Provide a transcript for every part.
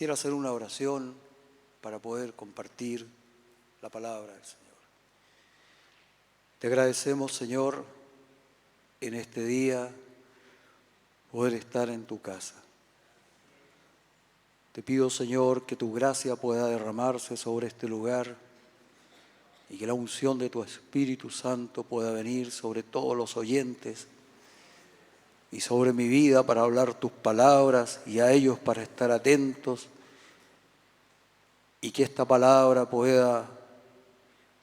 Quiero hacer una oración para poder compartir la palabra del Señor. Te agradecemos, Señor, en este día poder estar en tu casa. Te pido, Señor, que tu gracia pueda derramarse sobre este lugar y que la unción de tu Espíritu Santo pueda venir sobre todos los oyentes y sobre mi vida para hablar tus palabras y a ellos para estar atentos, y que esta palabra pueda,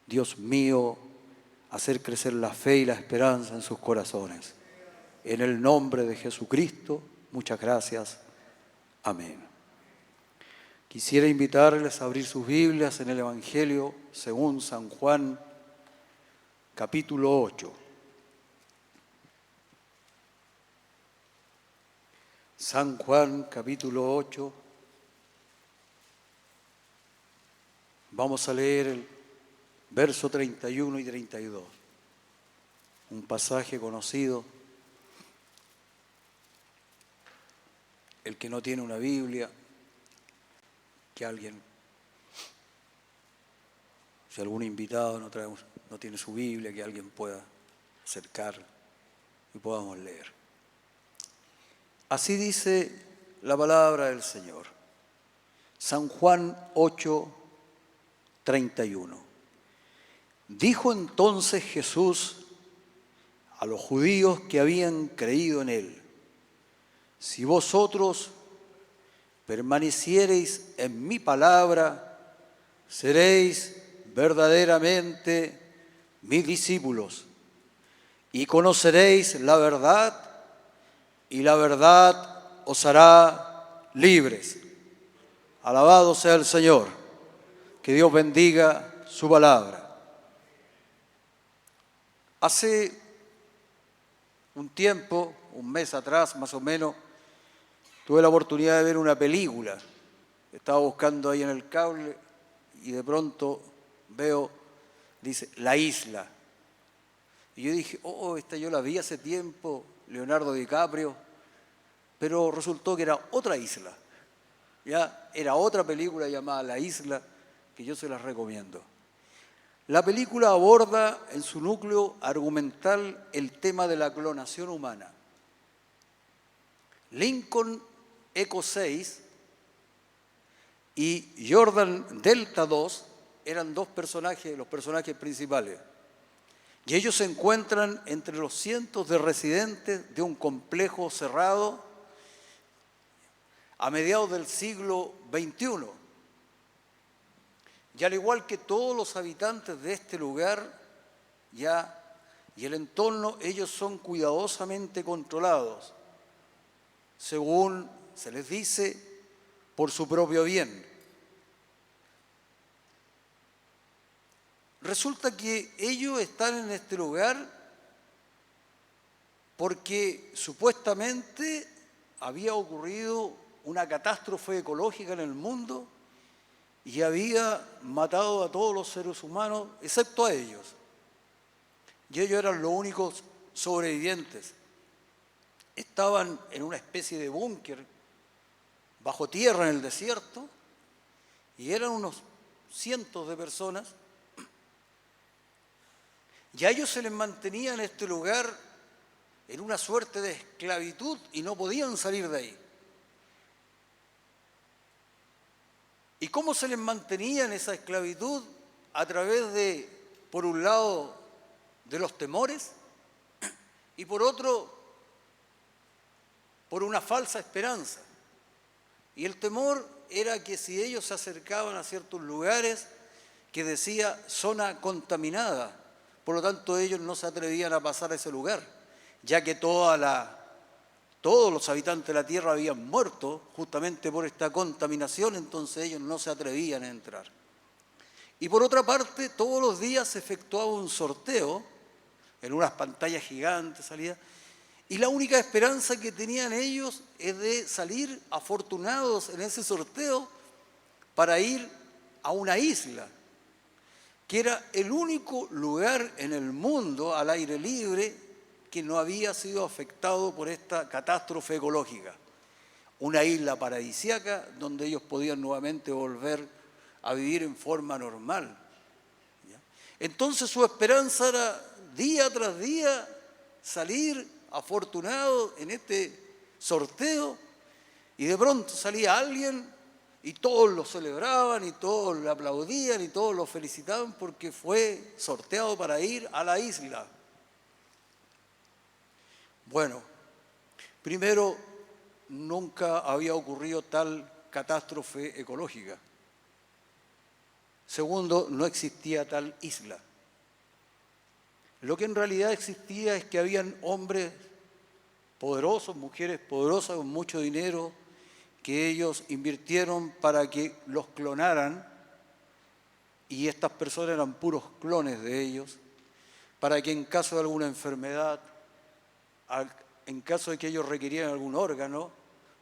Dios mío, hacer crecer la fe y la esperanza en sus corazones. En el nombre de Jesucristo, muchas gracias. Amén. Quisiera invitarles a abrir sus Biblias en el Evangelio según San Juan, capítulo 8. San Juan, capítulo 8. Vamos a leer el verso 31 y 32. Un pasaje conocido. El que no tiene una Biblia, que alguien, si algún invitado no tiene su Biblia, que alguien pueda acercar y podamos leer. Así dice la palabra del Señor. San Juan 8, 31. Dijo entonces Jesús a los judíos que habían creído en él: si vosotros permaneciereis en mi palabra, seréis verdaderamente mis discípulos y conoceréis la verdad, y la verdad os hará libres. Alabado sea el Señor. Que Dios bendiga su palabra. Hace un tiempo, un mes atrás más o menos, tuve la oportunidad de ver una película. Estaba buscando ahí en el cable y de pronto veo, dice, La Isla. Y yo dije, esta yo la vi hace tiempo, Leonardo DiCaprio, pero resultó que era otra isla. Ya era otra película llamada La Isla, que yo se las recomiendo. La película aborda en su núcleo argumental el tema de la clonación humana. Lincoln Echo 6 y Jordan Delta 2 eran los personajes principales. Y ellos se encuentran entre los cientos de residentes de un complejo cerrado a mediados del siglo XXI. Y al igual que todos los habitantes de este lugar y el entorno, ellos son cuidadosamente controlados, según se les dice, por su propio bien. Resulta que ellos están en este lugar porque supuestamente había ocurrido una catástrofe ecológica en el mundo y había matado a todos los seres humanos, excepto a ellos. Y ellos eran los únicos sobrevivientes. Estaban en una especie de búnker bajo tierra en el desierto y eran unos cientos de personas. Y a ellos se les mantenía en este lugar en una suerte de esclavitud y no podían salir de ahí. ¿Y cómo se les mantenía en esa esclavitud? A través de, por un lado, de los temores y por otro, por una falsa esperanza. Y el temor era que si ellos se acercaban a ciertos lugares que decía zona contaminada, por lo tanto ellos no se atrevían a pasar a ese lugar, ya que todos los habitantes de la tierra habían muerto justamente por esta contaminación, entonces ellos no se atrevían a entrar. Y por otra parte, todos los días se efectuaba un sorteo en unas pantallas gigantes, y la única esperanza que tenían ellos es de salir afortunados en ese sorteo para ir a una isla, que era el único lugar en el mundo al aire libre que no había sido afectado por esta catástrofe ecológica. una isla paradisíaca donde ellos podían nuevamente volver a vivir en forma normal. ¿Ya? Entonces su esperanza era día tras día salir afortunado en este sorteo, y de pronto salía alguien y todos lo celebraban y todos le aplaudían y todos lo felicitaban porque fue sorteado para ir a la isla. Bueno, primero, nunca había ocurrido tal catástrofe ecológica. Segundo, no existía tal isla. Lo que en realidad existía es que habían hombres poderosos, mujeres poderosas con mucho dinero, que ellos invirtieron para que los clonaran, y estas personas eran puros clones de ellos, para que en caso de alguna enfermedad, en caso de que ellos requirieran algún órgano,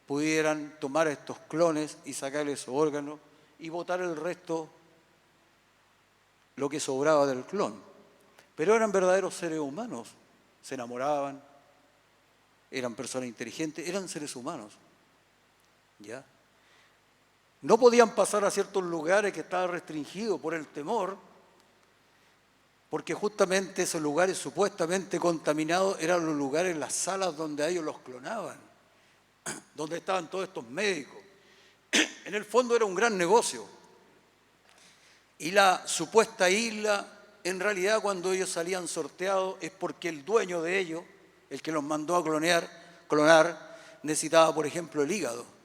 pudieran tomar estos clones y sacarles su órgano y botar el resto, lo que sobraba del clon. Pero eran verdaderos seres humanos, se enamoraban, eran personas inteligentes, eran seres humanos. ¿Ya? No podían pasar a ciertos lugares que estaban restringidos por el temor, porque justamente esos lugares supuestamente contaminados eran los lugares, las salas donde a ellos los clonaban, donde estaban todos estos médicos. En el fondo era un gran negocio. Y la supuesta isla, en realidad cuando ellos salían sorteados, es porque el dueño de ellos, el que los mandó a clonar, necesitaba, por ejemplo, el hígado.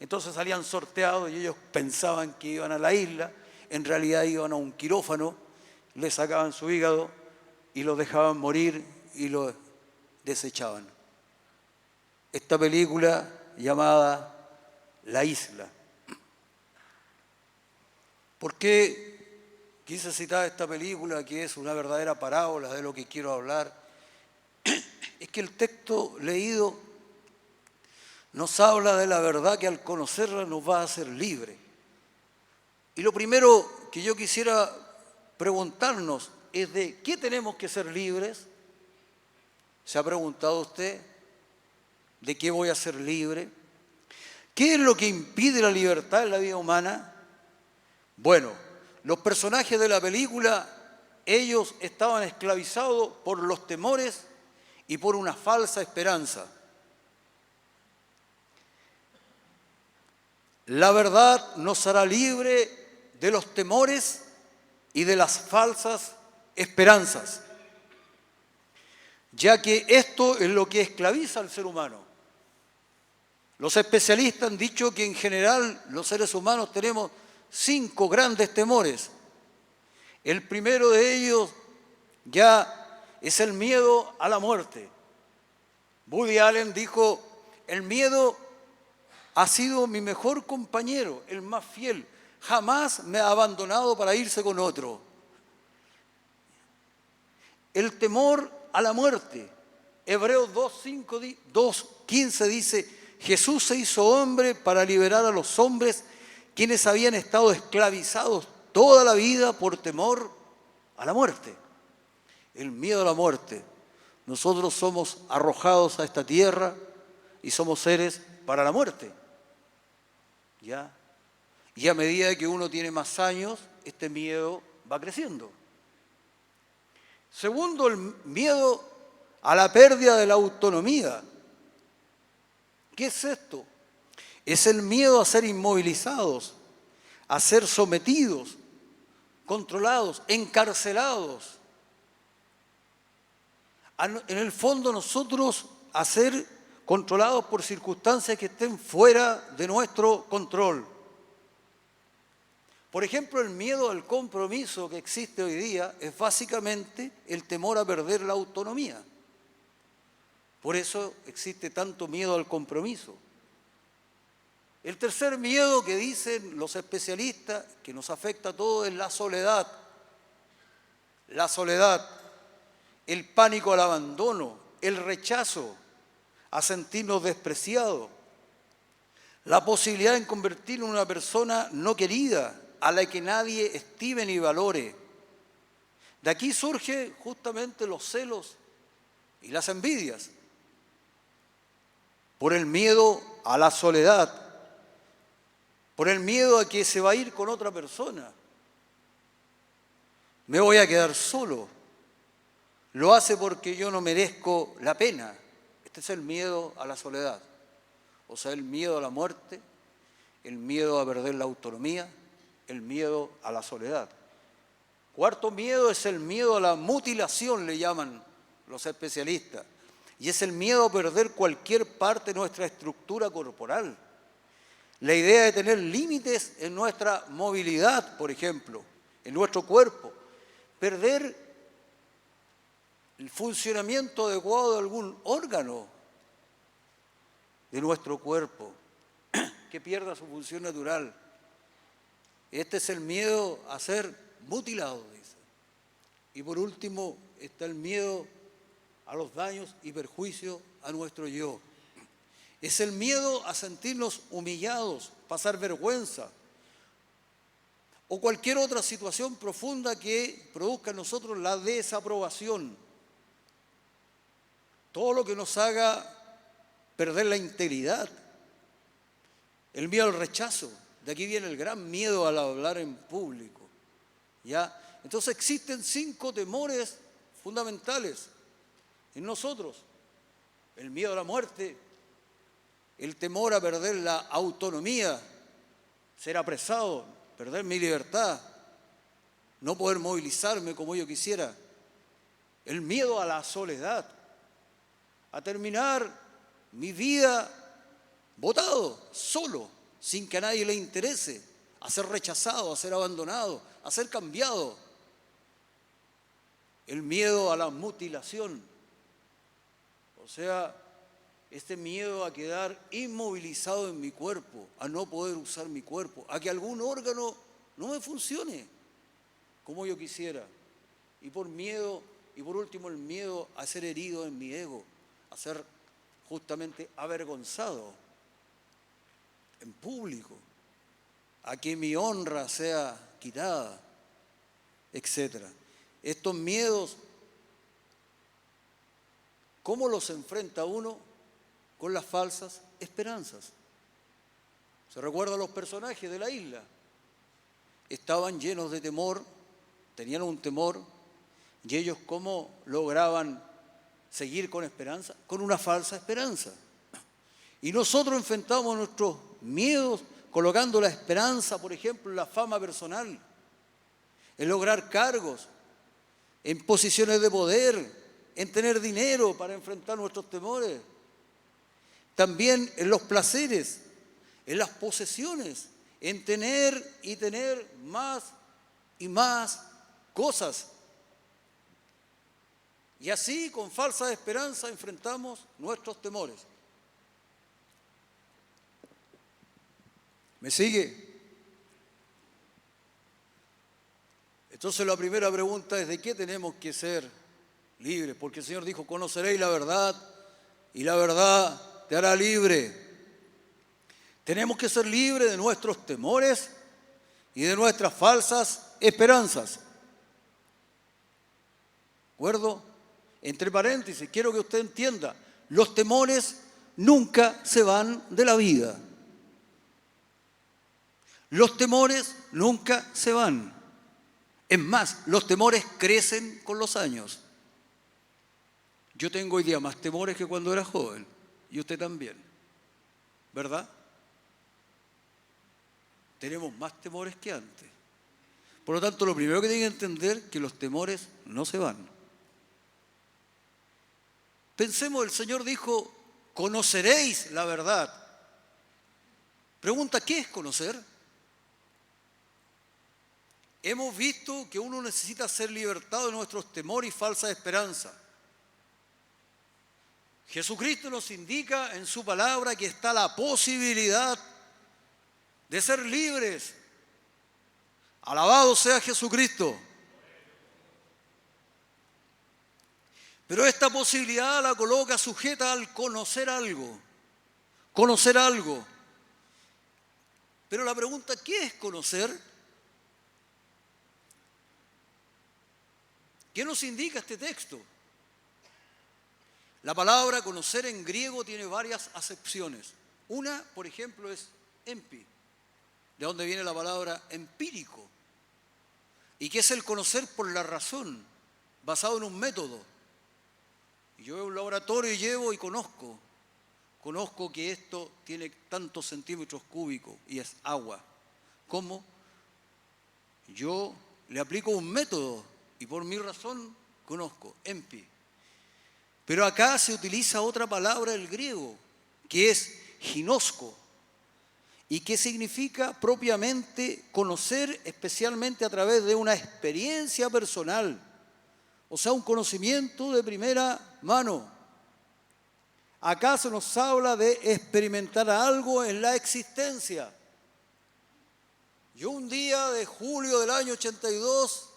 Entonces salían sorteados y ellos pensaban que iban a la isla, en realidad iban a un quirófano, le sacaban su hígado y lo dejaban morir y lo desechaban. Esta película llamada La Isla. ¿Por qué quise citar esta película, que es una verdadera parábola de lo que quiero hablar? Es que el texto leído nos habla de la verdad que al conocerla nos va a hacer libres. Y lo primero que yo quisiera preguntarnos es de qué tenemos que ser libres. ¿Se ha preguntado usted de qué voy a ser libre? ¿Qué es lo que impide la libertad en la vida humana? Bueno, los personajes de la película, ellos estaban esclavizados por los temores y por una falsa esperanza. La verdad nos hará libre de los temores y de las falsas esperanzas, ya que esto es lo que esclaviza al ser humano. Los especialistas han dicho que en general los seres humanos tenemos 5 grandes temores. El primero de ellos ya es el miedo a la muerte. Woody Allen dijo: el miedo ha sido mi mejor compañero, el más fiel. Jamás me ha abandonado para irse con otro. El temor a la muerte. Hebreos 2:15 dice: Jesús se hizo hombre para liberar a los hombres quienes habían estado esclavizados toda la vida por temor a la muerte. El miedo a la muerte. Nosotros somos arrojados a esta tierra y somos seres para la muerte. ¿Ya? Y a medida que uno tiene más años, este miedo va creciendo. Segundo, el miedo a la pérdida de la autonomía. ¿Qué es esto? Es el miedo a ser inmovilizados, a ser sometidos, controlados, encarcelados. En el fondo nosotros a ser controlados por circunstancias que estén fuera de nuestro control. Por ejemplo, el miedo al compromiso que existe hoy día es básicamente el temor a perder la autonomía. Por eso existe tanto miedo al compromiso. El tercer miedo que dicen los especialistas que nos afecta a todos es la soledad. La soledad, el pánico al abandono, el rechazo, a sentirnos despreciados, la posibilidad de convertirnos en una persona no querida, a la que nadie estime ni valore. De aquí surgen justamente los celos y las envidias, por el miedo a la soledad, por el miedo a que se va a ir con otra persona. Me voy a quedar solo. Lo hace porque yo no merezco la pena. Este es el miedo a la soledad. O sea, el miedo a la muerte, el miedo a perder la autonomía, el miedo a la soledad. Cuarto miedo es el miedo a la mutilación, le llaman los especialistas. Y es el miedo a perder cualquier parte de nuestra estructura corporal. La idea de tener límites en nuestra movilidad, por ejemplo, en nuestro cuerpo. Perder el funcionamiento adecuado de algún órgano de nuestro cuerpo, que pierda su función natural. Este es el miedo a ser mutilado, dice. Y por último está el miedo a los daños y perjuicios a nuestro yo. Es el miedo a sentirnos humillados, pasar vergüenza o cualquier otra situación profunda que produzca en nosotros la desaprobación. Todo lo que nos haga perder la integridad. El miedo al rechazo. De aquí viene el gran miedo al hablar en público. ¿Ya? Entonces existen 5 temores fundamentales en nosotros. El miedo a la muerte, el temor a perder la autonomía, ser apresado, perder mi libertad, no poder movilizarme como yo quisiera. El miedo a la soledad, a terminar mi vida botado, solo, sin que a nadie le interese, a ser rechazado, a ser abandonado, a ser cambiado. El miedo a la mutilación, o sea, este miedo a quedar inmovilizado en mi cuerpo, a no poder usar mi cuerpo, a que algún órgano no me funcione como yo quisiera. Y por último, el miedo a ser herido en mi ego, a ser justamente avergonzado en público, a que mi honra sea quitada, etc. Estos miedos, ¿cómo los enfrenta uno? Con las falsas esperanzas. ¿Se recuerdan los personajes de la isla? Estaban llenos de temor, tenían un temor, y ellos ¿cómo lograban seguir con esperanza? Con una falsa esperanza. Y nosotros enfrentamos nuestros miedos colocando la esperanza, por ejemplo, en la fama personal, en lograr cargos, en posiciones de poder, en tener dinero para enfrentar nuestros temores. También en los placeres, en las posesiones, en tener y tener más y más cosas. Y así, con falsa esperanza, enfrentamos nuestros temores. ¿Me sigue? Entonces la primera pregunta es: ¿de qué tenemos que ser libres? Porque el Señor dijo: conoceréis la verdad y la verdad te hará libre. Tenemos que ser libres de nuestros temores y de nuestras falsas esperanzas. ¿De acuerdo? Entre paréntesis, quiero que usted entienda, los temores nunca se van de la vida. Los temores nunca se van. Es más, los temores crecen con los años. Yo tengo hoy día más temores que cuando era joven, y usted también, ¿verdad? Tenemos más temores que antes. Por lo tanto, lo primero que tienen que entender es que los temores no se van. Pensemos, el Señor dijo: conoceréis la verdad. Pregunta: ¿qué es conocer? Hemos visto que uno necesita ser libertado de nuestros temores y falsa esperanza. Jesucristo nos indica en su palabra que está la posibilidad de ser libres. Alabado sea Jesucristo. Pero esta posibilidad la coloca sujeta al conocer algo. Conocer algo. Pero la pregunta: ¿qué es conocer? ¿Qué nos indica este texto? La palabra conocer en griego tiene varias acepciones. Una, por ejemplo, es empi, de donde viene la palabra empírico, y que es el conocer por la razón, basado en un método. Y yo veo un laboratorio y llevo y conozco que esto tiene tantos centímetros cúbicos y es agua. ¿Cómo? Yo le aplico un método y por mi razón conozco, empi. Pero acá se utiliza otra palabra del griego, que es ginosco, y que significa propiamente conocer, especialmente a través de una experiencia personal, o sea, un conocimiento de primera mano. Acá se nos habla de experimentar algo en la existencia. Yo un día de julio del año 82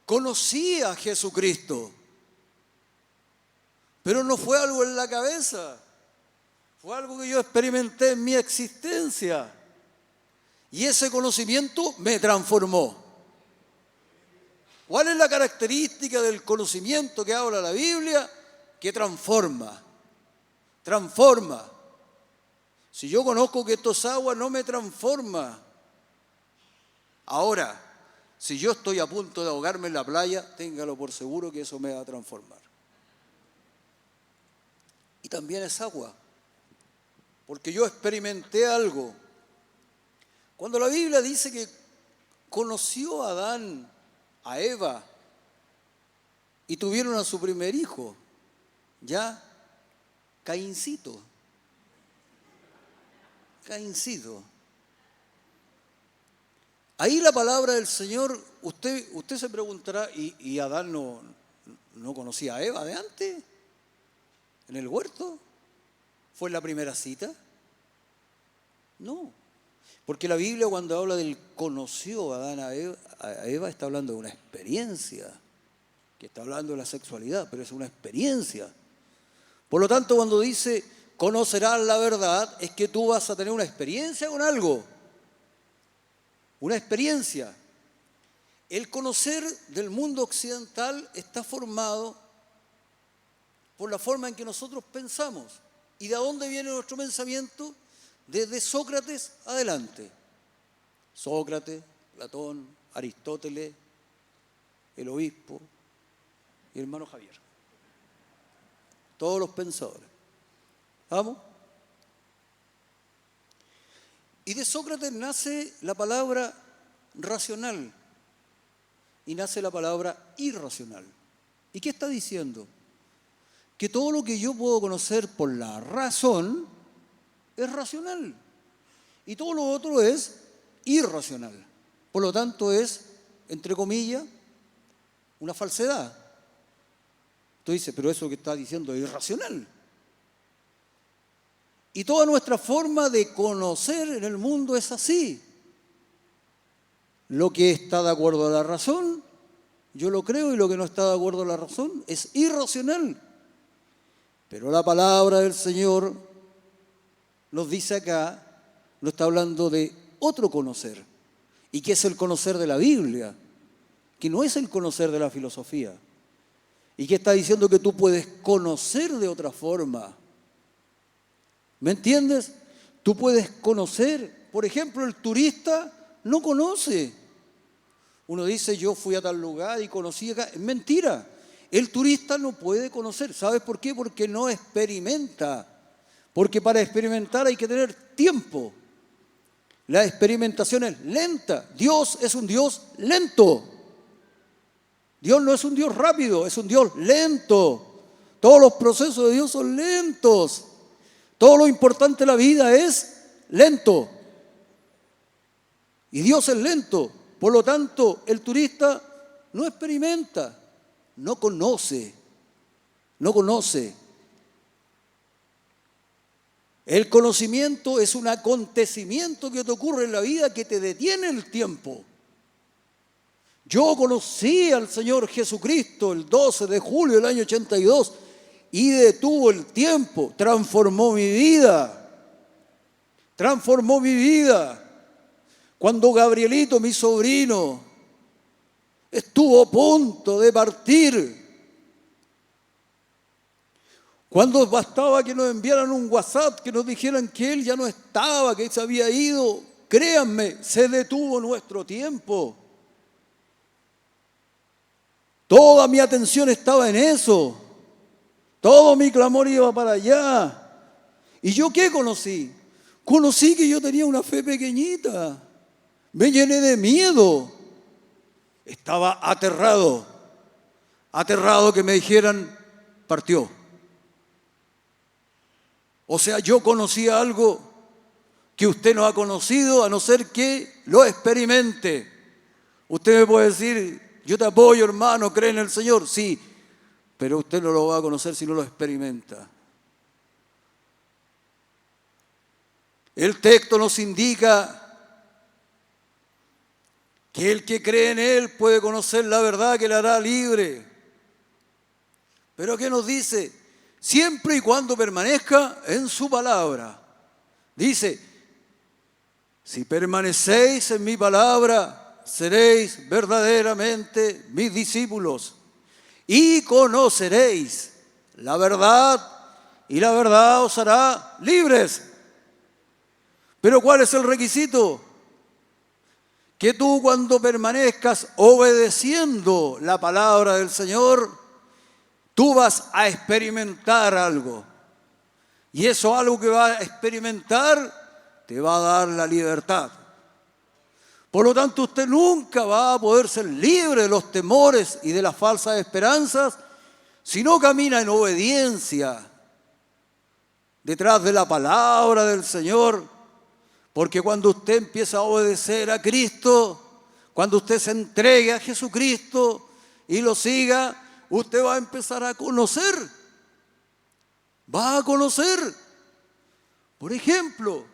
conocí a Jesucristo, pero no fue algo en la cabeza, fue algo que yo experimenté en mi existencia. Y ese conocimiento me transformó. ¿Cuál es la característica del conocimiento que habla la Biblia? Que transforma. Transforma. Si yo conozco que esto es agua, no me transforma. Ahora, si yo estoy a punto de ahogarme en la playa, téngalo por seguro que eso me va a transformar. Y también es agua, porque yo experimenté algo. Cuando la Biblia dice que conoció a Adán, a Eva, y tuvieron a su primer hijo, ya, Caincito. Ahí la palabra del Señor, usted se preguntará, ¿y Adán no conocía a Eva de antes? ¿En el huerto? ¿Fue en la primera cita? No, porque la Biblia cuando habla del conoció a Adán a Eva está hablando de una experiencia, que está hablando de la sexualidad, pero es una experiencia. Por lo tanto, cuando dice conocerás la verdad, es que tú vas a tener una experiencia con algo. Una experiencia. El conocer del mundo occidental está formado por la forma en que nosotros pensamos. ¿Y de dónde viene nuestro pensamiento? Desde Sócrates adelante. Sócrates, Platón, Aristóteles, el obispo y el hermano Javier. Todos los pensadores. ¿Vamos? Y de Sócrates nace la palabra racional y nace la palabra irracional. ¿Y qué está diciendo? Que todo lo que yo puedo conocer por la razón es racional y todo lo otro es irracional. Por lo tanto es, entre comillas, una falsedad. Tú dices, pero eso que está diciendo es irracional. Y toda nuestra forma de conocer en el mundo es así. Lo que está de acuerdo a la razón, yo lo creo, y lo que no está de acuerdo a la razón es irracional. Pero la palabra del Señor nos dice acá, nos está hablando de otro conocer, y que es el conocer de la Biblia, que no es el conocer de la filosofía, y que está diciendo que tú puedes conocer de otra forma. ¿Me entiendes? Tú puedes conocer. Por ejemplo, el turista no conoce. Uno dice, yo fui a tal lugar y conocí acá. Es mentira. El turista no puede conocer. ¿Sabes por qué? Porque no experimenta. Porque para experimentar hay que tener tiempo. La experimentación es lenta. Dios es un Dios lento. Dios no es un Dios rápido, es un Dios lento. Todos los procesos de Dios son lentos. Todo lo importante de la vida es lento. Y Dios es lento. Por lo tanto, el turista no experimenta, no conoce. El conocimiento es un acontecimiento que te ocurre en la vida que te detiene el tiempo. Yo conocí al Señor Jesucristo el 12 de julio del año 82 y detuvo el tiempo, transformó mi vida. Cuando Gabrielito, mi sobrino, estuvo a punto de partir, Cuando bastaba que nos enviaran un WhatsApp, que nos dijeran que Él ya no estaba, que se había ido, créanme, se detuvo nuestro tiempo. Toda mi atención estaba en eso. Todo mi clamor iba para allá. ¿Y yo qué conocí? Conocí que yo tenía una fe pequeñita. Me llené de miedo. Estaba aterrado. Aterrado que me dijeran, partió. O sea, yo conocía algo que usted no ha conocido, a no ser que lo experimente. Usted me puede decir, yo te apoyo, hermano, cree en el Señor. Sí, pero usted no lo va a conocer si no lo experimenta. El texto nos indica que el que cree en Él puede conocer la verdad que le hará libre. Pero ¿qué nos dice? Siempre y cuando permanezca en su palabra. Dice, si permanecéis en mi palabra, seréis verdaderamente mis discípulos y conoceréis la verdad y la verdad os hará libres. Pero ¿cuál es el requisito? Que tú cuando permanezcas obedeciendo la palabra del Señor, tú vas a experimentar algo. Y eso algo que vas a experimentar te va a dar la libertad. Por lo tanto, usted nunca va a poder ser libre de los temores y de las falsas esperanzas si no camina en obediencia detrás de la palabra del Señor. Porque cuando usted empieza a obedecer a Cristo, cuando usted se entregue a Jesucristo y lo siga, usted va a empezar a conocer. Va a conocer. Por ejemplo,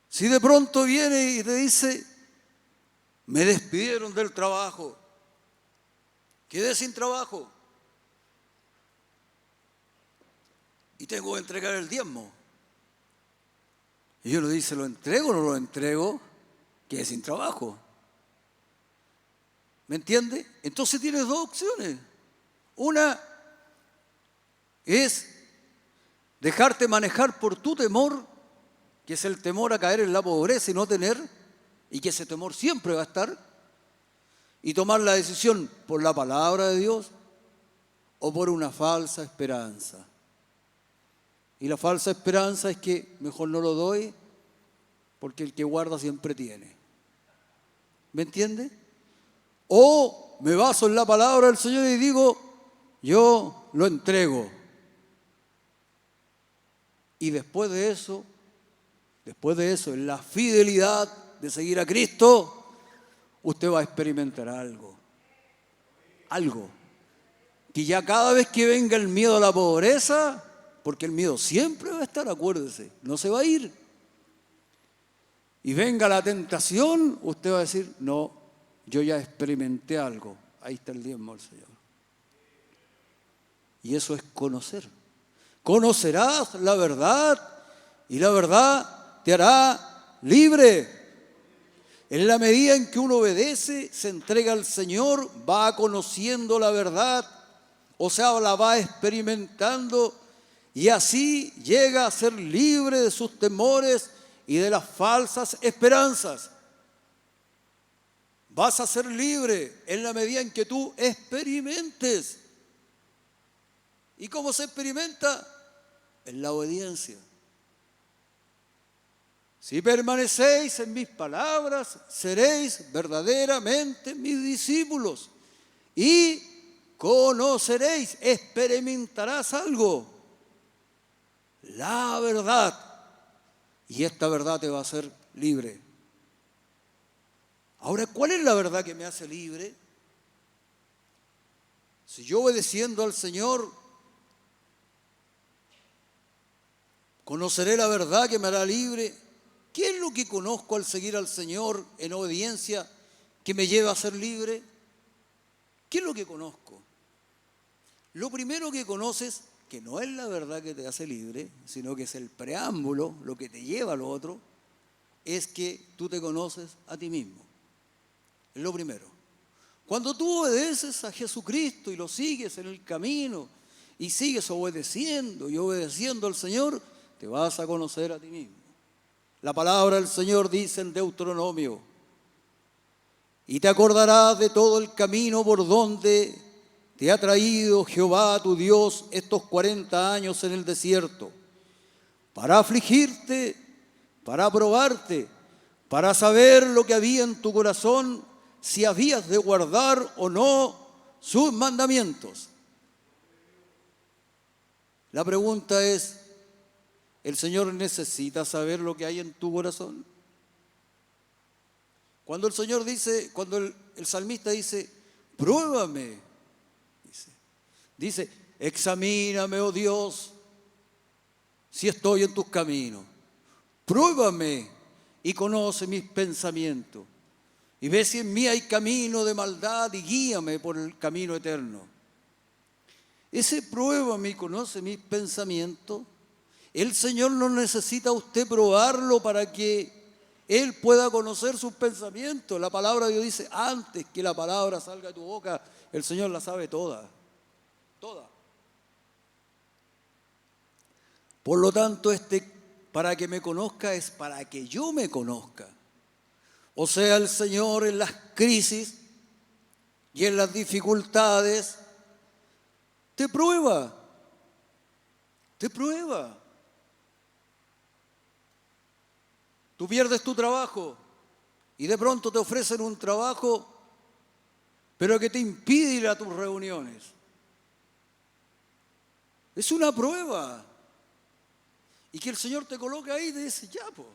si de pronto viene y te dice, me despidieron del trabajo, quedé sin trabajo y tengo que entregar el diezmo. Y uno dice, ¿lo entrego o no lo entrego? Quedé sin trabajo. ¿Me entiende? Entonces tienes dos opciones. Una es dejarte manejar por tu temor, que es el temor a caer en la pobreza y no tener, y que ese temor siempre va a estar, y tomar la decisión por la palabra de Dios o por una falsa esperanza. Y la falsa esperanza es que mejor no lo doy porque el que guarda siempre tiene. ¿Me entiende? O me baso en la palabra del Señor y digo, yo lo entrego. Y después de eso, en la fidelidad de seguir a Cristo, usted va a experimentar algo. Algo. Que ya cada vez que venga el miedo a la pobreza, porque el miedo siempre va a estar, acuérdese, no se va a ir. Y venga la tentación, usted va a decir, no, yo ya experimenté algo. Ahí está el diezmo del Señor. Y eso es conocer. Conocerás la verdad y la verdad te hará libre. En la medida en que uno obedece, se entrega al Señor, va conociendo la verdad, o sea, la va experimentando. Y así llega a ser libre de sus temores y de las falsas esperanzas. Vas a ser libre en la medida en que tú experimentes. ¿Y cómo se experimenta? En la obediencia. Si permanecéis en mis palabras, seréis verdaderamente mis discípulos. Y conoceréis, experimentarás algo. La verdad. Y esta verdad te va a hacer libre. Ahora, ¿cuál es la verdad que me hace libre? Si yo obedeciendo al Señor, conoceré la verdad que me hará libre. ¿Qué es lo que conozco al seguir al Señor en obediencia que me lleva a ser libre? ¿Qué es lo que conozco? Lo primero que conoces, que no es la verdad que te hace libre, sino que es el preámbulo, lo que te lleva a lo otro, es que tú te conoces a ti mismo. Es lo primero. Cuando tú obedeces a Jesucristo y lo sigues en el camino y sigues obedeciendo y obedeciendo al Señor, te vas a conocer a ti mismo. La palabra del Señor dice en Deuteronomio: y te acordarás de todo el camino por donde te ha traído Jehová tu Dios estos 40 años en el desierto, para afligirte, para probarte, para saber lo que había en tu corazón, si habías de guardar o no sus mandamientos. La pregunta es, ¿el Señor necesita saber lo que hay en tu corazón? Cuando el Señor dice, cuando el salmista dice, pruébame, dice, examíname, oh Dios, si estoy en tus caminos. Pruébame y conoce mis pensamientos. Y ve si en mí hay camino de maldad y guíame por el camino eterno. Ese pruébame y conoce mis pensamientos. El Señor no necesita a usted probarlo para que Él pueda conocer sus pensamientos. La palabra de Dios dice, antes que la palabra salga de tu boca, el Señor la sabe toda. Toda. Por lo tanto, para que me conozca es para que yo me conozca. O sea, el Señor en las crisis y en las dificultades te prueba. Te prueba. Tú pierdes tu trabajo y de pronto te ofrecen un trabajo, pero que te impide ir a tus reuniones. Es una prueba. Y que el Señor te coloca ahí y te dice, ya, pues.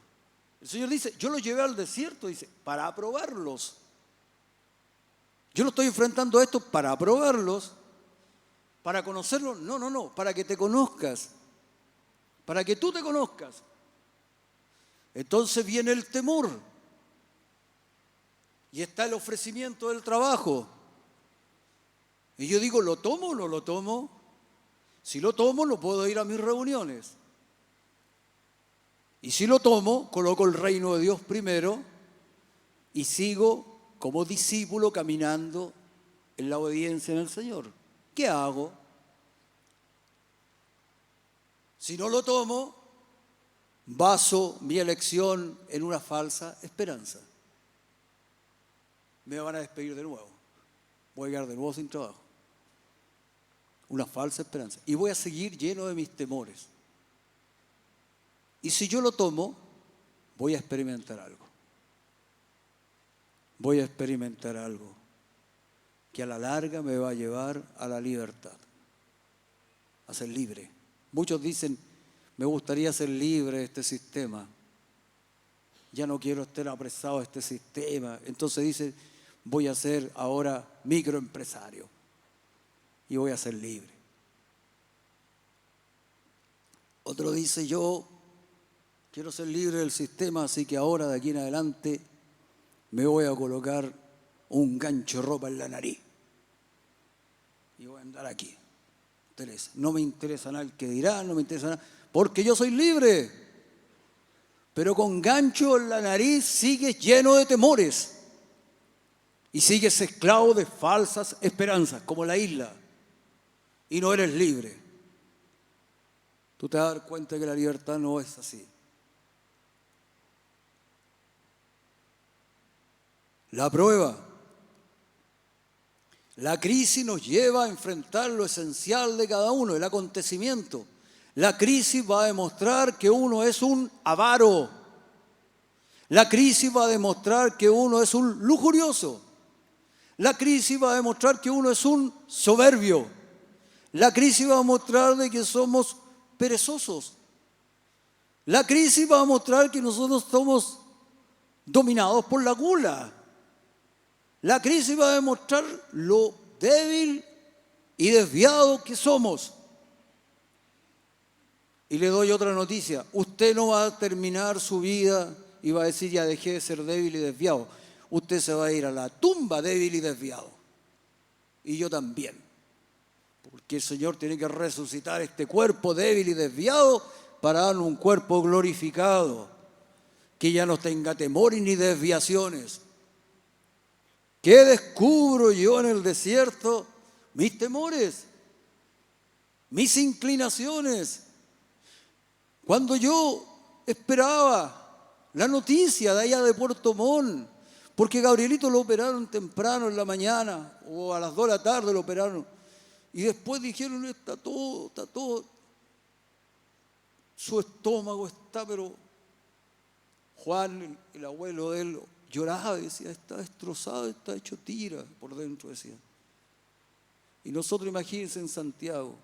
El Señor dice, yo los llevé al desierto, dice, para aprobarlos. Yo no estoy enfrentando a esto para aprobarlos, para conocerlos. No, para que te conozcas. Para que tú te conozcas. Entonces viene el temor. Y está el ofrecimiento del trabajo. Y yo digo, ¿lo tomo o no lo tomo? Si lo tomo, no puedo ir a mis reuniones. Y si lo tomo, coloco el reino de Dios primero y sigo como discípulo caminando en la obediencia en el Señor. ¿Qué hago? Si no lo tomo, baso mi elección en una falsa esperanza. Me van a despedir de nuevo. Voy a quedar de nuevo sin trabajo. Una falsa esperanza. Y voy a seguir lleno de mis temores. Y si yo lo tomo, voy a experimentar algo. Voy a experimentar algo que a la larga me va a llevar a la libertad, a ser libre. Muchos dicen, me gustaría ser libre de este sistema. Ya no quiero estar apresado a este sistema. Entonces dicen, voy a ser ahora microempresario y voy a ser libre. Otro dice, yo quiero ser libre del sistema, así que ahora de aquí en adelante me voy a colocar un gancho de ropa en la nariz. Y voy a andar aquí. No me interesa nada el que dirán, no me interesa nada, porque yo soy libre. Pero con gancho en la nariz sigues lleno de temores. Y sigues esclavo de falsas esperanzas, como la isla. Y no eres libre. Tú te vas a dar cuenta que la libertad no es así. La prueba, la crisis nos lleva a enfrentar lo esencial de cada uno, el acontecimiento. La crisis va a demostrar que uno es un avaro. La crisis va a demostrar que uno es un lujurioso. La crisis va a demostrar que uno es un soberbio. La crisis va a mostrar de que somos perezosos. La crisis va a mostrar que nosotros somos dominados por la gula. La crisis va a demostrar lo débil y desviado que somos. Y le doy otra noticia. Usted no va a terminar su vida y va a decir, ya dejé de ser débil y desviado. Usted se va a ir a la tumba débil y desviado. Y yo también. Porque el Señor tiene que resucitar este cuerpo débil y desviado para darnos un cuerpo glorificado. Que ya no tenga temores ni desviaciones. ¿Qué descubro yo en el desierto? Mis temores. mis inclinaciones. Cuando yo esperaba la noticia de allá de Puerto Montt, porque Gabrielito lo operaron temprano en la mañana, o a las 2 de la tarde lo operaron, y después dijeron, está todo, su estómago está, pero Juan, el abuelo de él, lloraba y decía, está destrozado, está hecho tira por dentro, decía. Y nosotros, imagínense, en Santiago,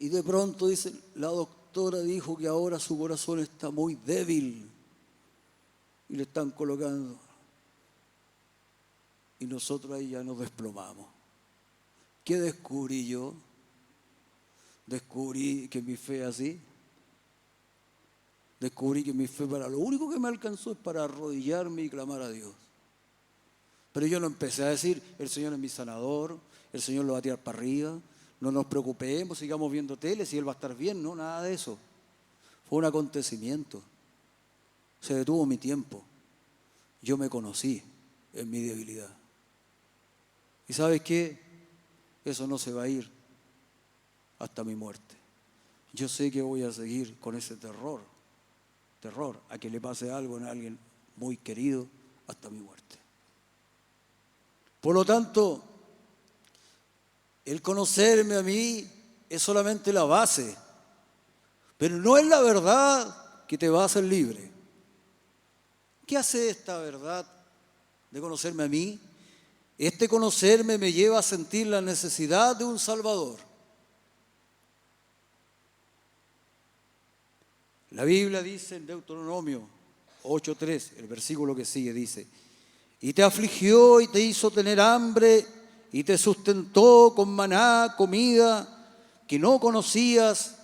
y de pronto dice, la doctora dijo que ahora su corazón está muy débil y le están colocando. Y nosotros ahí ya nos desplomamos. ¿Qué descubrí yo? Descubrí que mi fe así. Descubrí que mi fe para lo único que me alcanzó es para arrodillarme y clamar a Dios. Pero yo no empecé a decir, el Señor es mi sanador, el Señor lo va a tirar para arriba, no nos preocupemos, sigamos viendo tele, si Él va a estar bien. No, nada de eso. Fue un acontecimiento. Se detuvo mi tiempo. Yo me conocí en mi debilidad. ¿Y sabes qué? Eso no se va a ir hasta mi muerte. Yo sé que voy a seguir con ese terror a que le pase algo a alguien muy querido hasta mi muerte. Por lo tanto, el conocerme a mí es solamente la base, pero no es la verdad que te va a hacer libre. ¿Qué hace esta verdad de conocerme a mí? Este conocerme me lleva a sentir la necesidad de un Salvador. La Biblia dice en Deuteronomio 8:3, el versículo que sigue, dice, y te afligió y te hizo tener hambre y te sustentó con maná, comida que no conocías,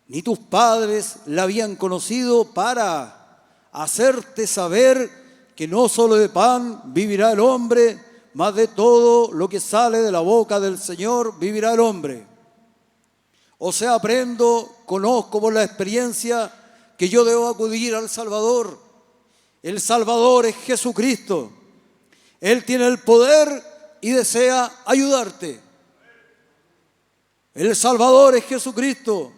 ni tus padres la habían conocido, para hacerte saber que no solo de pan vivirá el hombre, mas de todo lo que sale de la boca del Señor vivirá el hombre. O sea, aprendo, conozco por la experiencia que yo debo acudir al Salvador. El Salvador es Jesucristo. Él tiene el poder y desea ayudarte. El Salvador es Jesucristo.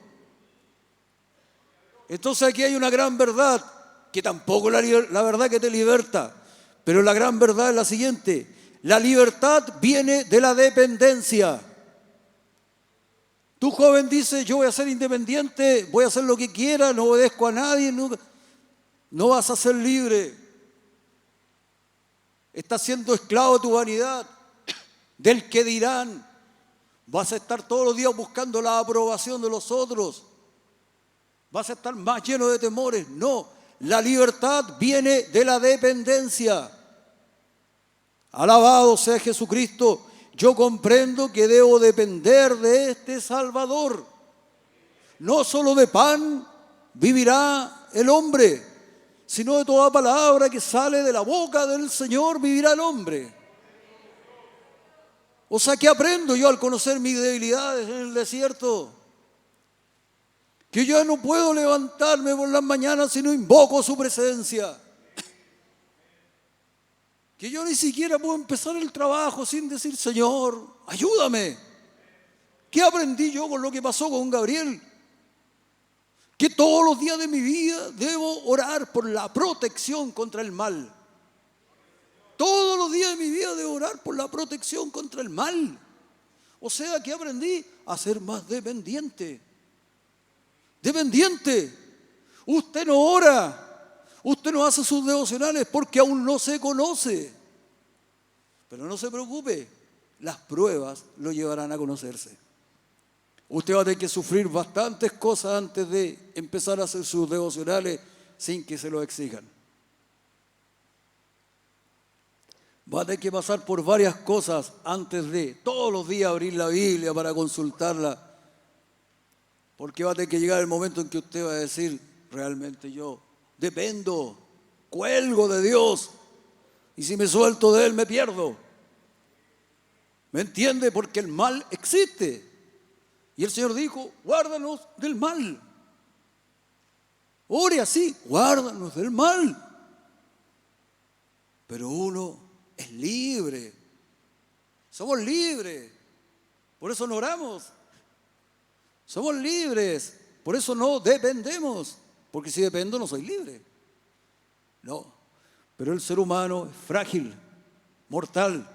Entonces aquí hay una gran verdad, que tampoco es la verdad que te liberta, pero la gran verdad es la siguiente: la libertad viene de la dependencia. Tu joven dice, yo voy a ser independiente, voy a hacer lo que quiera, no obedezco a nadie, no vas a ser libre. Estás siendo esclavo de tu vanidad, del que dirán. Vas a estar todos los días buscando la aprobación de los otros. Vas a estar más lleno de temores. No, la libertad viene de la dependencia. Alabado sea Jesucristo. Yo comprendo que debo depender de este Salvador. No solo de pan vivirá el hombre, sino de toda palabra que sale de la boca del Señor vivirá el hombre. O sea, ¿qué aprendo yo al conocer mis debilidades en el desierto? Que yo no puedo levantarme por las mañanas si no invoco su presencia. Que yo ni siquiera puedo empezar el trabajo sin decir, Señor, ayúdame. ¿Qué aprendí yo con lo que pasó con Gabriel? Que todos los días de mi vida debo orar por la protección contra el mal. Todos los días de mi vida debo orar por la protección contra el mal. O sea, ¿qué aprendí? A ser más dependiente. Dependiente. Usted no ora. Usted no hace sus devocionales porque aún no se conoce. Pero no se preocupe, las pruebas lo llevarán a conocerse. Usted va a tener que sufrir bastantes cosas antes de empezar a hacer sus devocionales sin que se lo exijan. Va a tener que pasar por varias cosas antes de todos los días abrir la Biblia para consultarla. Porque va a tener que llegar el momento en que usted va a decir, realmente yo dependo, cuelgo de Dios, y si me suelto de Él me pierdo. ¿Me entiende? Porque el mal existe. Y el Señor dijo, guárdanos del mal. Ore así, guárdanos del mal. Pero uno es libre. Somos libres. Por eso no oramos. Somos libres, por eso no dependemos, porque si dependo no soy libre. No, pero el ser humano es frágil, mortal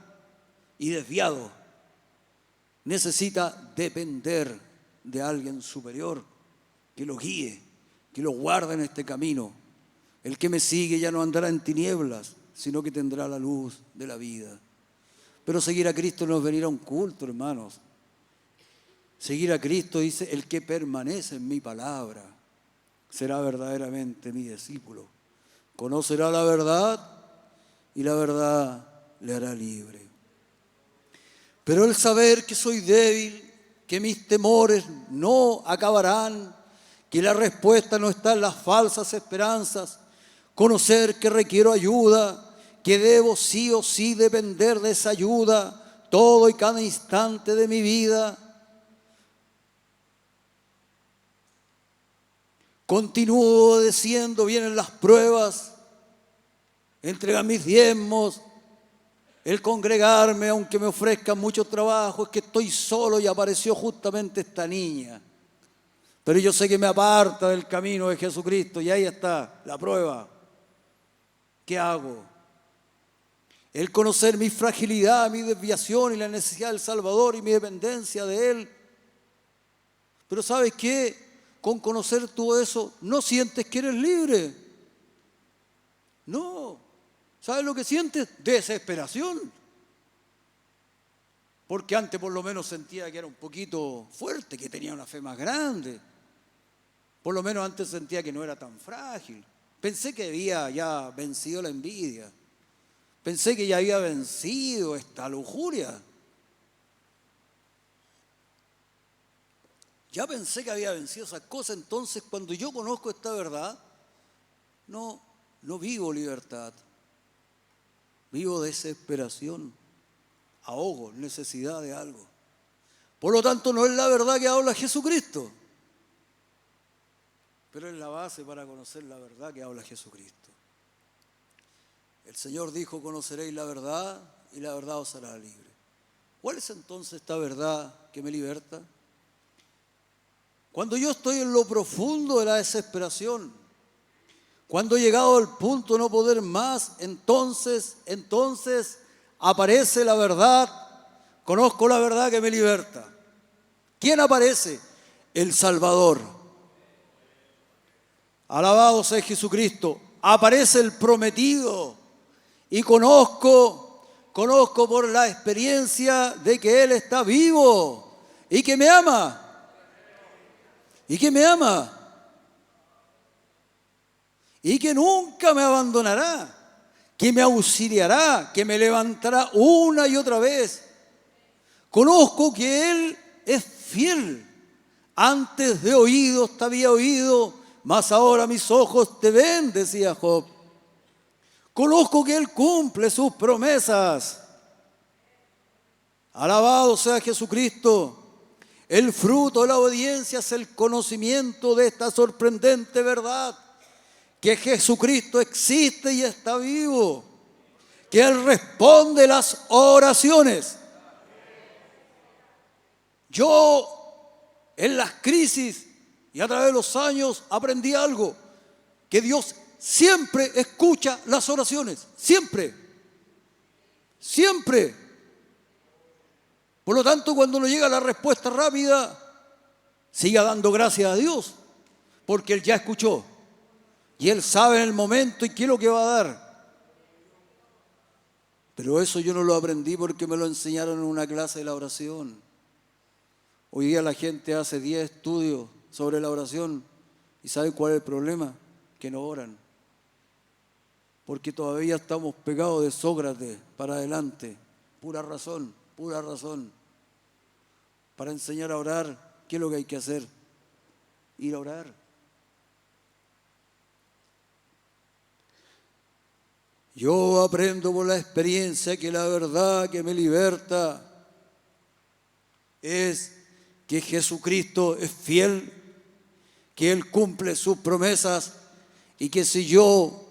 y desviado. Necesita depender de alguien superior que lo guíe, que lo guarde en este camino. El que me sigue ya no andará en tinieblas, sino que tendrá la luz de la vida. Pero seguir a Cristo no es venir a un culto, hermanos. Seguir a Cristo dice, el que permanece en mi palabra será verdaderamente mi discípulo. Conocerá la verdad y la verdad le hará libre. Pero el saber que soy débil, que mis temores no acabarán, que la respuesta no está en las falsas esperanzas, conocer que requiero ayuda, que debo sí o sí depender de esa ayuda todo y cada instante de mi vida. Continúo obedeciendo, vienen las pruebas, entregar mis diezmos, el congregarme, aunque me ofrezcan mucho trabajo, es que estoy solo y apareció justamente esta niña. Pero yo sé que me aparta del camino de Jesucristo y ahí está la prueba. ¿Qué hago? El conocer mi fragilidad, mi desviación y la necesidad del Salvador y mi dependencia de Él. Pero ¿sabes qué? Con conocer todo eso, no sientes que eres libre. No. ¿Sabes lo que sientes? Desesperación. Porque antes por lo menos sentía que era un poquito fuerte, que tenía una fe más grande. Por lo menos antes sentía que no era tan frágil. Pensé que había ya vencido la envidia. Pensé que ya había vencido esta lujuria. Ya pensé que había vencido esas cosas. Entonces, cuando yo conozco esta verdad, no vivo libertad. Vivo desesperación, ahogo, necesidad de algo. Por lo tanto, no es la verdad que habla Jesucristo, pero es la base para conocer la verdad que habla Jesucristo. El Señor dijo, conoceréis la verdad y la verdad os hará libre. ¿Cuál es entonces esta verdad que me liberta? Cuando yo estoy en lo profundo de la desesperación, cuando he llegado al punto de no poder más, entonces aparece la verdad, conozco la verdad que me liberta. ¿Quién aparece? El Salvador. Alabado sea Jesucristo. Aparece el prometido y conozco por la experiencia de que Él está vivo y que me ama. Y que me ama. Y que nunca me abandonará, que me auxiliará, que me levantará una y otra vez. Conozco que Él es fiel. Antes de oídos te había oído, mas ahora mis ojos te ven, decía Job. Conozco que Él cumple sus promesas. Alabado sea Jesucristo. El fruto de la obediencia es el conocimiento de esta sorprendente verdad. Que Jesucristo existe y está vivo, que Él responde las oraciones. Yo en las crisis y a través de los años aprendí algo, que Dios siempre escucha las oraciones, siempre, siempre. Por lo tanto, cuando no llega la respuesta rápida, siga dando gracias a Dios, porque Él ya escuchó. Y Él sabe en el momento y qué es lo que va a dar. Pero eso yo no lo aprendí porque me lo enseñaron en una clase de la oración. Hoy día la gente hace 10 estudios sobre la oración. ¿Y sabe cuál es el problema? Que no oran. Porque todavía estamos pegados de Sócrates para adelante. Pura razón, pura razón. Para enseñar a orar, ¿qué es lo que hay que hacer? Ir a orar. Yo aprendo por la experiencia que la verdad que me liberta es que Jesucristo es fiel, que Él cumple sus promesas y que si yo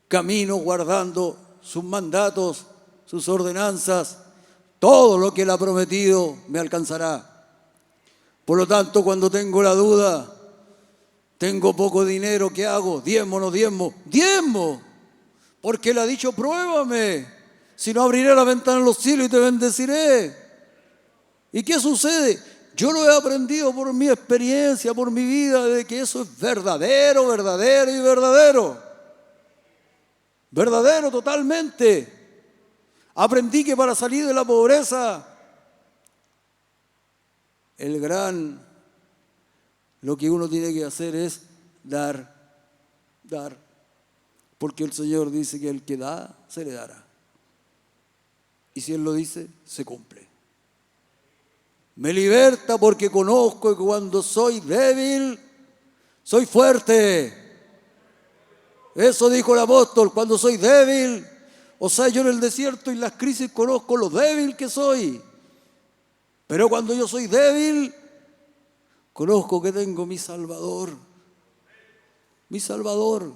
camino guardando sus mandatos, sus ordenanzas, todo lo que Él ha prometido me alcanzará. Por lo tanto, cuando tengo la duda, tengo poco dinero, ¿qué hago? ¿Diezmo o no diezmo? ¡Diezmo! Porque Él ha dicho, pruébame. Si no, abriré la ventana en los cielos y te bendeciré. ¿Y qué sucede? Yo lo he aprendido por mi experiencia, por mi vida, de que eso es verdadero, verdadero y verdadero. Verdadero totalmente. Aprendí que para salir de la pobreza, lo que uno tiene que hacer es dar. Porque el Señor dice que el que da, se le dará. Y si Él lo dice, se cumple. Me liberta porque conozco que cuando soy débil, soy fuerte. Eso dijo el apóstol, cuando soy débil. O sea, yo en el desierto y las crisis conozco lo débil que soy. Pero cuando yo soy débil, conozco que tengo mi Salvador. Mi Salvador.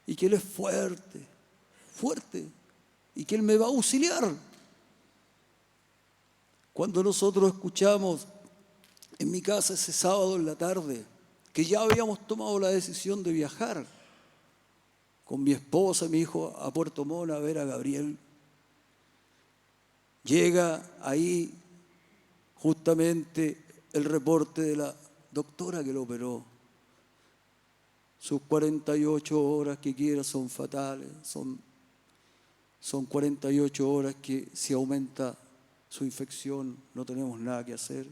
Y que Él es fuerte. Y que Él me va a auxiliar. Cuando nosotros escuchamos en mi casa ese sábado en la tarde, que ya habíamos tomado la decisión de viajar con mi esposa y mi hijo a Puerto Montt a ver a Gabriel, llega ahí justamente el reporte de la doctora que lo operó. Sus 48 horas que quiera son fatales, son 48 horas que si aumenta su infección no tenemos nada que hacer.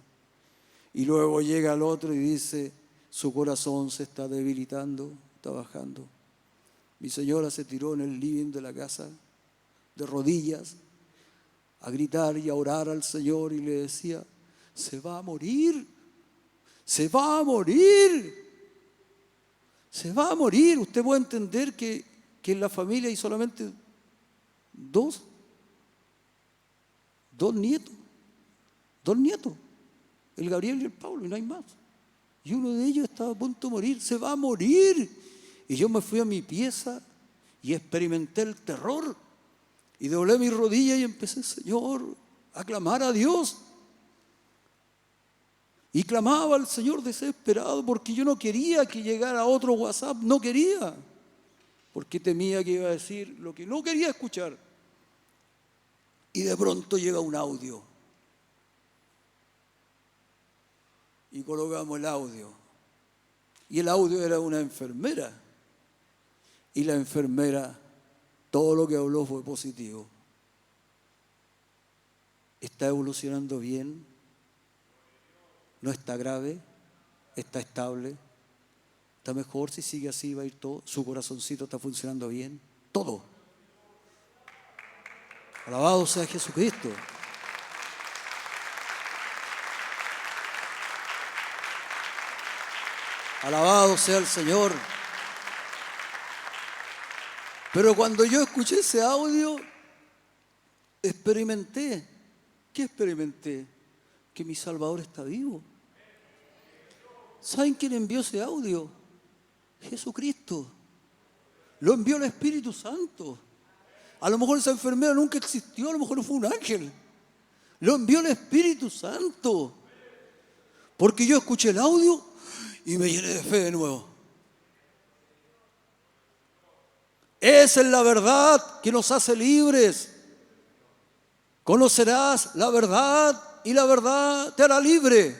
Y luego llega el otro y dice, su corazón se está debilitando, está bajando. Mi señora se tiró en el living de la casa, de rodillas, a gritar y a orar al Señor y le decía, se va a morir, se va a morir, se va a morir. Usted puede entender que en la familia hay solamente dos nietos, el Gabriel y el Pablo, y no hay más. Y uno de ellos estaba a punto de morir, se va a morir. Y yo me fui a mi pieza y experimenté el terror. Y doblé mis rodillas y empecé, Señor, a clamar a Dios. Y clamaba al Señor desesperado porque yo no quería que llegara otro WhatsApp, no quería. Porque temía que iba a decir lo que no quería escuchar. Y de pronto llega un audio. Y colocamos el audio. Y el audio era una enfermera. Y la enfermera, todo lo que habló fue positivo. ¿Está evolucionando bien? ¿No está grave? ¿Está estable? ¿Está mejor? Si sigue así va a ir todo. ¿Su corazoncito está funcionando bien? Todo. Alabado sea Jesucristo. Alabado sea el Señor. Pero cuando yo escuché ese audio, experimenté. ¿Qué experimenté? Que mi Salvador está vivo. ¿Saben quién envió ese audio? Jesucristo. Lo envió el Espíritu Santo. A lo mejor esa enfermera nunca existió, a lo mejor fue un ángel. Lo envió el Espíritu Santo. Porque yo escuché el audio y me llené de fe de nuevo. Esa es la verdad que nos hace libres. Conocerás la verdad y la verdad te hará libre.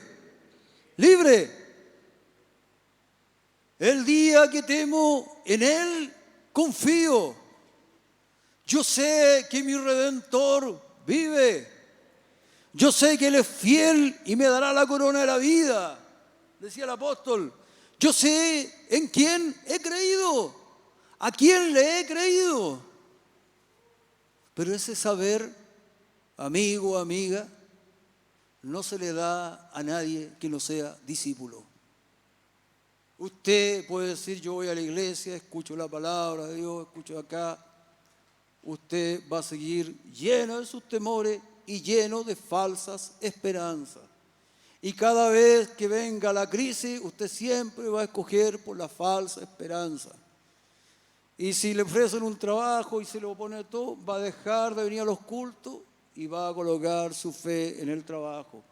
Libre. El día que temo, en Él confío. Yo sé que mi Redentor vive. Yo sé que Él es fiel y me dará la corona de la vida, decía el apóstol. Yo sé en quién he creído, a quién le he creído. Pero ese saber, amigo, amiga, no se le da a nadie que no sea discípulo. Usted puede decir, yo voy a la iglesia, escucho la palabra de Dios, escucho acá. Usted va a seguir lleno de sus temores y lleno de falsas esperanzas. Y cada vez que venga la crisis, usted siempre va a escoger por la falsa esperanza. Y si le ofrecen un trabajo y se lo pone todo, va a dejar de venir a los cultos y va a colocar su fe en el trabajo.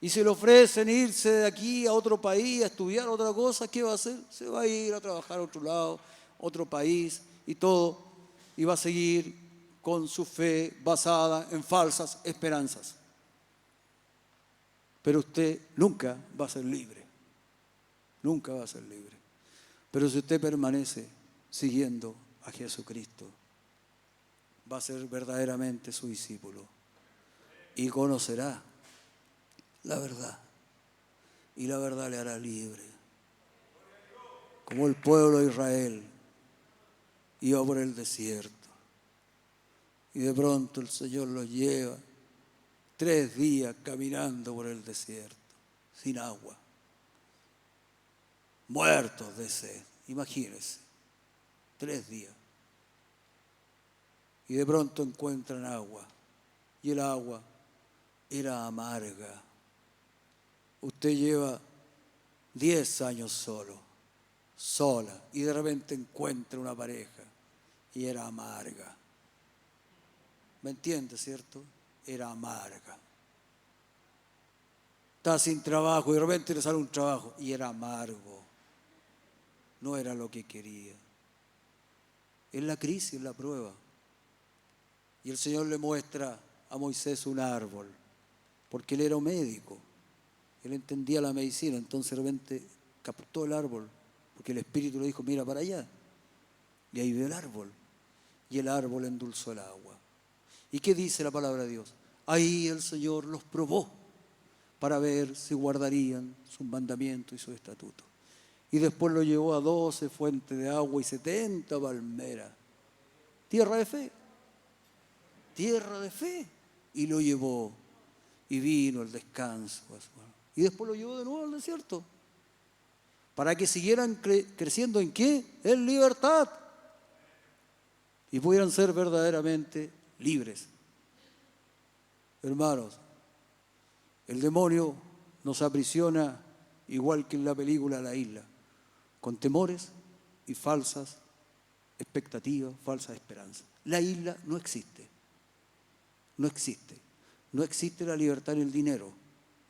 Y si le ofrecen irse de aquí a otro país a estudiar otra cosa, ¿qué va a hacer? Se va a ir a trabajar a otro lado, otro país y todo, y va a seguir con su fe basada en falsas esperanzas. Pero usted nunca va a ser libre, nunca va a ser libre. Pero si usted permanece siguiendo a Jesucristo, va a ser verdaderamente su discípulo y conocerá la verdad, y la verdad le hará libre. Como el pueblo de Israel iba por el desierto y de pronto el Señor los lleva 3 días caminando por el desierto, sin agua, muertos de sed, imagínense, 3 días. Y de pronto encuentran agua, y el agua era amarga. Usted lleva 10 años sola, y de repente encuentra una pareja, y era amarga. ¿Me entiende, cierto? Era amarga. Está sin trabajo y de repente le sale un trabajo y era amargo. No era lo que quería. Es la crisis, es la prueba. Y el Señor le muestra a Moisés un árbol, porque él era un médico. Él entendía la medicina, entonces de repente captó el árbol, porque el Espíritu le dijo, mira para allá. Y ahí vio el árbol. Y el árbol endulzó el agua. ¿Y qué dice la palabra de Dios? Ahí el Señor los probó para ver si guardarían sus mandamientos y sus estatutos. Y después lo llevó a 12 fuentes de agua y 70 palmeras. Tierra de fe. Tierra de fe. Y lo llevó. Y vino el descanso. Y después lo llevó de nuevo al desierto. Para que siguieran creciendo ¿en qué? En libertad. Y pudieran ser verdaderamente libres. Hermanos, el demonio nos aprisiona igual que en la película La Isla, con temores y falsas expectativas, falsas esperanzas. La isla no existe. No existe. No existe la libertad en el dinero.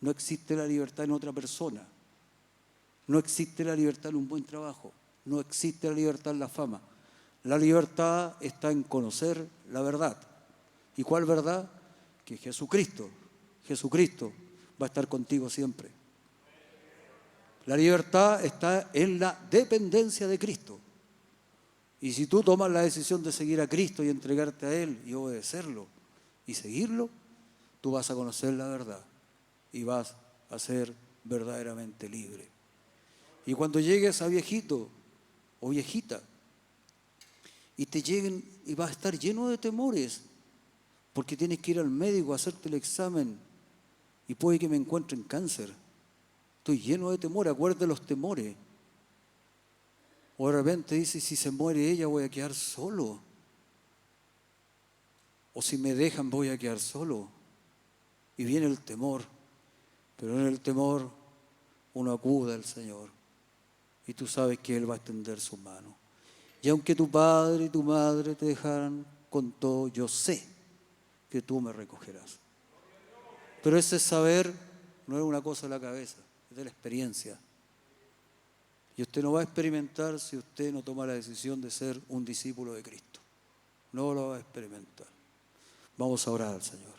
No existe la libertad en otra persona. No existe la libertad en un buen trabajo. No existe la libertad en la fama. La libertad está en conocer la verdad. ¿Y cuál verdad? Que Jesucristo va a estar contigo siempre. La libertad está en la dependencia de Cristo. Y si tú tomas la decisión de seguir a Cristo y entregarte a Él y obedecerlo y seguirlo, tú vas a conocer la verdad y vas a ser verdaderamente libre. Y cuando llegues a viejito o viejita y te lleguen y vas a estar lleno de temores porque tienes que ir al médico a hacerte el examen y puede que me encuentren cáncer. Estoy lleno de temor, acuérdate de los temores. O de repente dice, si se muere ella voy a quedar solo. O si me dejan voy a quedar solo. Y viene el temor. Pero en el temor uno acude al Señor. Y tú sabes que Él va a extender su mano. Y aunque tu padre y tu madre te dejaran con todo, yo sé que tú me recogerás. Pero ese saber no es una cosa de la cabeza, es de la experiencia. Y usted no va a experimentar si usted no toma la decisión de ser un discípulo de Cristo. No lo va a experimentar. Vamos a orar al Señor.